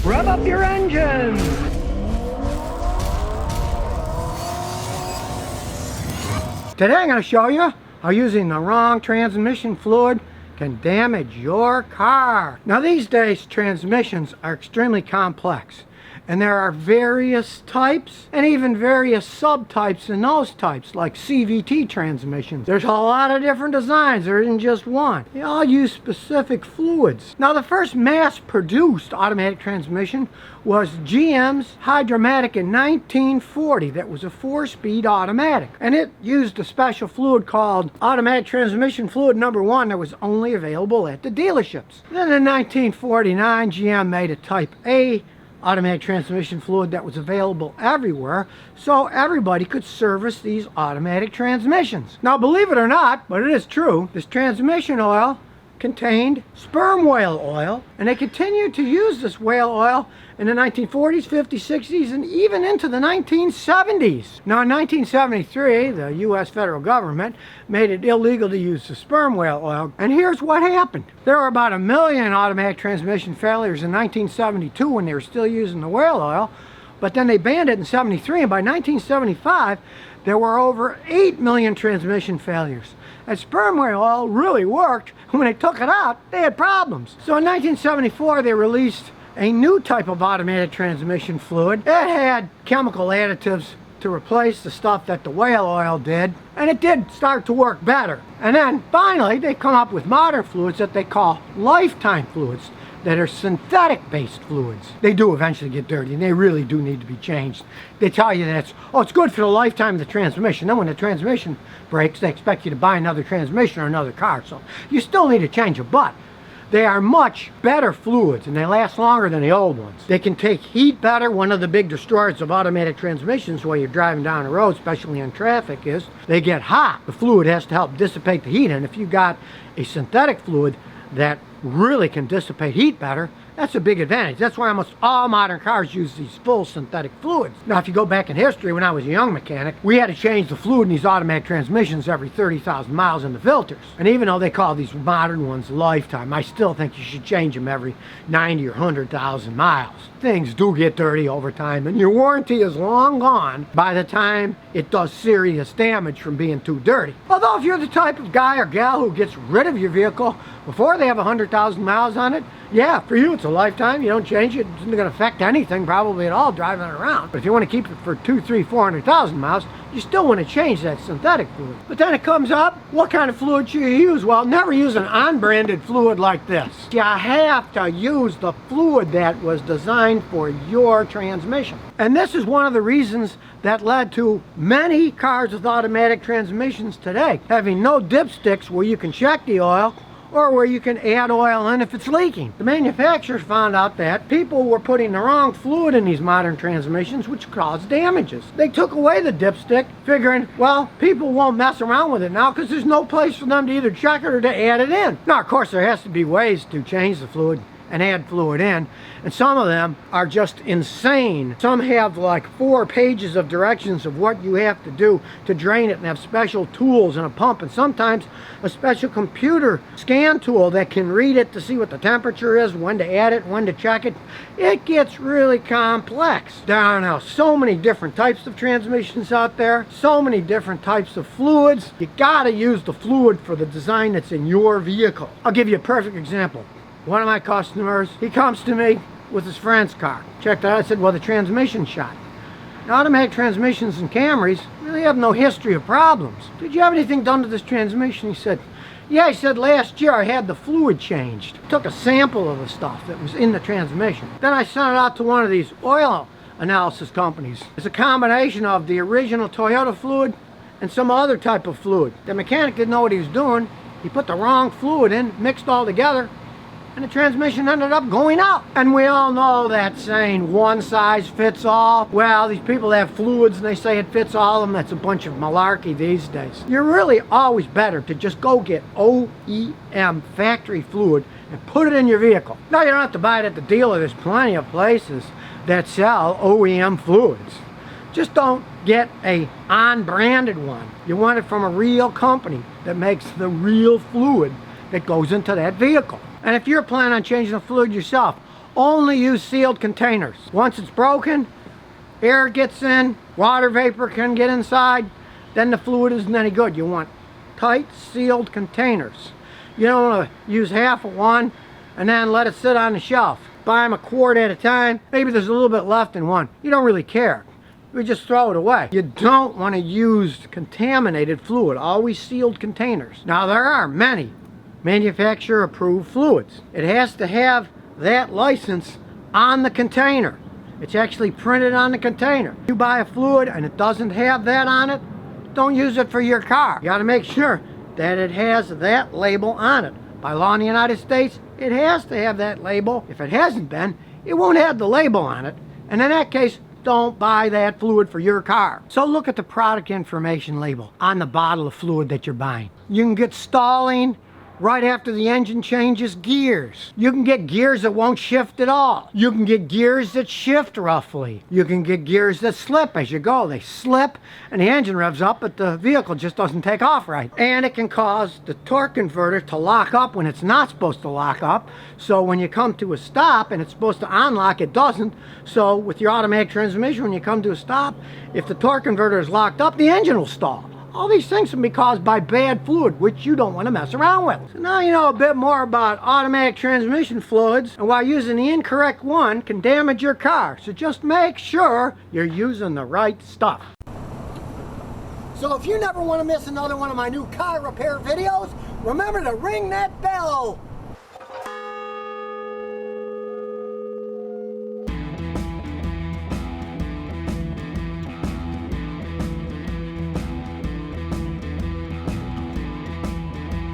Rev up your engines! Today I'm going to show you how using the wrong transmission fluid can damage your car. Now these days transmissions are extremely complex, and there are various types and even various subtypes in those types, like CVT transmissions. There's a lot of different designs. There isn't just one. They all use specific fluids. Now the first mass-produced automatic transmission was GM's Hydromatic in 1940. That was a 4-speed automatic, and it used a special fluid called automatic transmission fluid number 1 that was only available at the dealerships. Then in 1949 GM made a Type A automatic transmission fluid that was available everywhere, so everybody could service these automatic transmissions. Now believe it or not, but it is true, this transmission oil contained sperm whale oil, and they continued to use this whale oil in the 1940s, 50s, 60s, and even into the 1970s. Now in 1973, the US federal government made it illegal to use the sperm whale oil, and here's what happened. There were about 1 million automatic transmission failures in 1972 when they were still using the whale oil, but then they banned it in 73, and by 1975 there were over 8 million transmission failures. And sperm whale oil really worked. When they took it out, they had problems. So in 1974, they released a new type of automatic transmission fluid. It had chemical additives to replace the stuff that the whale oil did, and it did start to work better. And then finally, they come up with modern fluids that they call lifetime fluids, that are synthetic-based fluids. They do eventually get dirty, and they really do need to be changed. They tell you that it's good for the lifetime of the transmission. Then when the transmission breaks, they expect you to buy another transmission or another car. So you still need to change it, but they are much better fluids, and they last longer than the old ones. They can take heat better. One of the big destroyers of automatic transmissions while you're driving down the road, especially in traffic, is they get hot. The fluid has to help dissipate the heat, and if you got a synthetic fluid that really can dissipate heat better, that's a big advantage. That's why almost all modern cars use these full synthetic fluids. Now if you go back in history, when I was a young mechanic, we had to change the fluid in these automatic transmissions every 30,000 miles in the filters. And even though they call these modern ones lifetime, I still think you should change them every 90 or 100,000 miles. Things do get dirty over time, and your warranty is long gone by the time it does serious damage from being too dirty. Although if you're the type of guy or gal who gets rid of your vehicle before they have 100,000 miles on it, yeah, for you it's a lifetime. You don't change it. It's not going to affect anything probably at all driving it around. But if you want to keep it for 200,000, 300,000, 400,000 miles, you still want to change that synthetic fluid. But then it comes up, what kind of fluid should you use? Well, never use an unbranded fluid like this. You have to use the fluid that was designed for your transmission. And this is one of the reasons that led to many cars with automatic transmissions today having no dipsticks where you can check the oil, or where you can add oil in if it's leaking. The manufacturers found out that people were putting the wrong fluid in these modern transmissions, which caused damages. They took away the dipstick, figuring, well, people won't mess around with it now because there's no place for them to either check it or to add it in. Now, of course, there has to be ways to change the fluid and add fluid in, and some of them are just insane. Some have like 4 pages of directions of what you have to do to drain it, and have special tools and a pump, and sometimes a special computer scan tool that can read it to see what the temperature is, when to add it, when to check it. It gets really complex. There are now so many different types of transmissions out there, so many different types of fluids. You gotta use the fluid for the design that's in your vehicle. I'll give you a perfect example. One of my customers, he comes to me with his friend's car. Checked it out, I said, well, the transmission's shot. Now, automatic transmissions and Camrys really have no history of problems. Did you have anything done to this transmission? He said, yeah, he said, last year I had the fluid changed. Took a sample of the stuff that was in the transmission. Then I sent it out to one of these oil analysis companies. It's a combination of the original Toyota fluid and some other type of fluid. The mechanic didn't know what he was doing. He put the wrong fluid in, mixed all together, and the transmission ended up going out. And we all know that saying, one size fits all. Well, these people have fluids and they say it fits all of them. That's a bunch of malarkey these days. You're really always better to just go get OEM factory fluid and put it in your vehicle. Now, you don't have to buy it at the dealer. There's plenty of places that sell OEM fluids. Just don't get a unbranded one. You want it from a real company that makes the real fluid that goes into that vehicle. And if you're planning on changing the fluid yourself, Only use sealed containers. Once it's broken, air gets in, water vapor can get inside, then the fluid isn't any good. You want tight, sealed containers. You don't want to use half of one and then let it sit on the shelf. Buy them a quart at a time. Maybe there's a little bit left in one. You don't really care. We just throw it away. You don't want to use contaminated fluid. Always sealed containers. Now there are many manufacturer approved fluids. It has to have that license on the container. It's actually printed on the container. You buy a fluid and it doesn't have that on it, don't use it for your car. You got to make sure that it has that label on it. By law in the United States, it has to have that label. If it hasn't been, it won't have the label on it. And in that case, don't buy that fluid for your car. So look at the product information label on the bottle of fluid that you're buying. You can get stalling right after the engine changes gears. You can get gears that won't shift at all. You can get gears that shift roughly. You can get gears that slip as you go. They slip and the engine revs up, but the vehicle just doesn't take off right. And it can cause the torque converter to lock up when it's not supposed to lock up. So when you come to a stop and it's supposed to unlock, it doesn't. So with your automatic transmission, when you come to a stop, if the torque converter is locked up, the engine will stall. All these things can be caused by bad fluid, which you don't want to mess around with. So now you know a bit more about automatic transmission fluids, and while using the incorrect one can damage your car. So just make sure you're using the right stuff. So if you never want to miss another one of my new car repair videos, remember to ring that bell.